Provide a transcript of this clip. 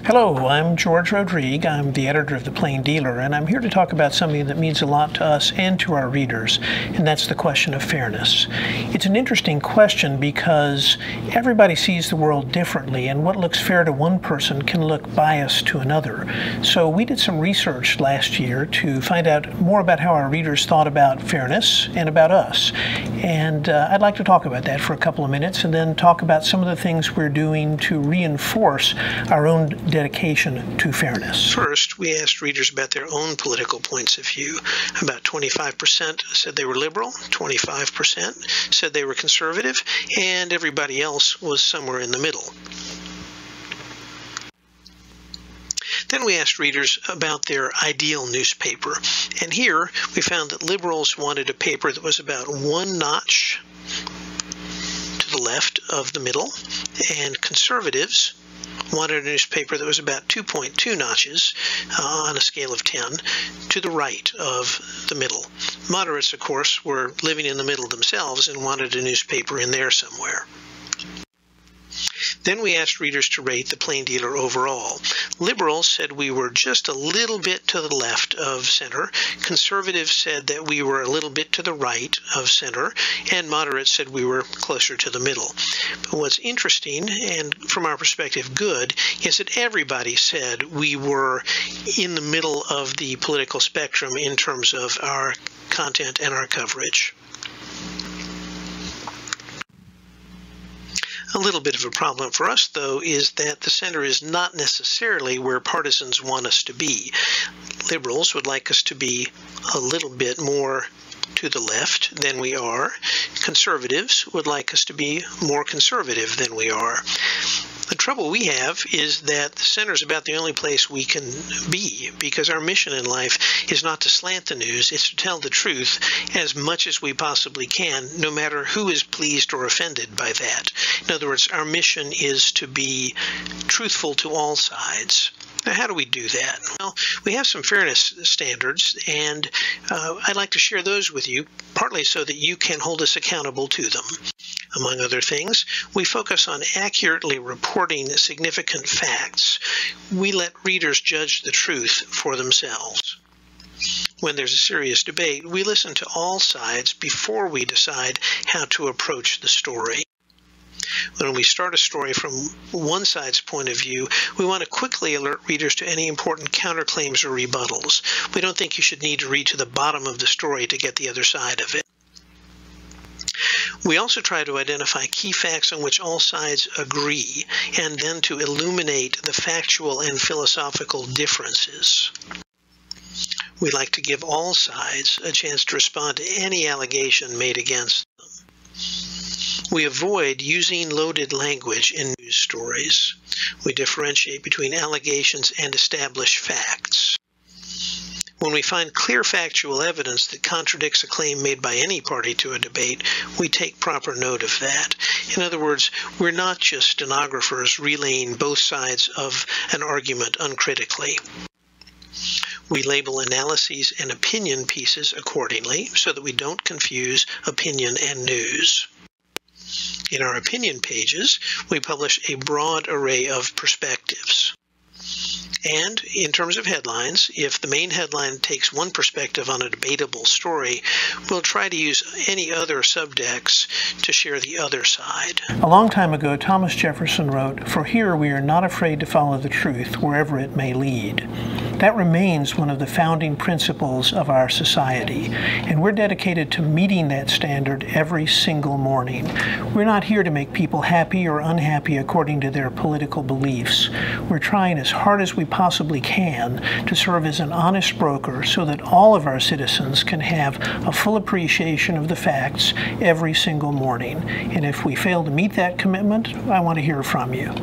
Hello, I'm George Rodrigue. I'm the editor of The Plain Dealer, and I'm here to talk about something that means a lot to us and to our readers, and that's the question of fairness. It's an interesting question because everybody sees the world differently, and what looks fair to one person can look biased to another. So we did some research last year to find out more about how our readers thought about fairness and about us. And I'd like to talk about that for a couple of minutes and then talk about some of the things we're doing to reinforce our own dedication to fairness. First, we asked readers about their own political points of view. About 25% said they were liberal, 25% said they were conservative, and everybody else was somewhere in the middle. Then we asked readers about their ideal newspaper, and here we found that liberals wanted a paper that was about one notch to the left of the middle, and conservatives wanted a newspaper that was about 2.2 notches on a scale of 10 to the right of the middle. Moderates, of course, were living in the middle themselves and wanted a newspaper in there somewhere. Then we asked readers to rate the Plain Dealer overall. Liberals said we were just a little bit to the left of center. Conservatives said that we were a little bit to the right of center. And moderates said we were closer to the middle. But what's interesting, and from our perspective good, is that everybody said we were in the middle of the political spectrum in terms of our content and our coverage. A little bit of a problem for us, though, is that the center is not necessarily where partisans want us to be. Liberals would like us to be a little bit more to the left than we are. Conservatives would like us to be more conservative than we are. The trouble we have is that the center is about the only place we can be, because our mission in life is not to slant the news, it's to tell the truth as much as we possibly can, no matter who is pleased or offended by that. In other words, our mission is to be truthful to all sides. Now, how do we do that? Well, we have some fairness standards, and I'd like to share those with you, partly so that you can hold us accountable to them. Among other things, we focus on accurately reporting significant facts. We let readers judge the truth for themselves. When there's a serious debate, we listen to all sides before we decide how to approach the story. When we start a story from one side's point of view, we want to quickly alert readers to any important counterclaims or rebuttals. We don't think you should need to read to the bottom of the story to get the other side of it. We also try to identify key facts on which all sides agree, and then to illuminate the factual and philosophical differences. We like to give all sides a chance to respond to any allegation made against them. We avoid using loaded language in news stories. We differentiate between allegations and established facts. When we find clear factual evidence that contradicts a claim made by any party to a debate, we take proper note of that. In other words, we're not just stenographers relaying both sides of an argument uncritically. We label analyses and opinion pieces accordingly so that we don't confuse opinion and news. In our opinion pages, we publish a broad array of perspectives. And in terms of headlines, if the main headline takes one perspective on a debatable story, we'll try to use any other subtext to share the other side. A long time ago, Thomas Jefferson wrote, "For here we are not afraid to follow the truth, wherever it may lead." That remains one of the founding principles of our society, and we're dedicated to meeting that standard every single morning. We're not here to make people happy or unhappy according to their political beliefs. We're trying as hard as we possibly can to serve as an honest broker so that all of our citizens can have a full appreciation of the facts every single morning. And if we fail to meet that commitment, I want to hear from you.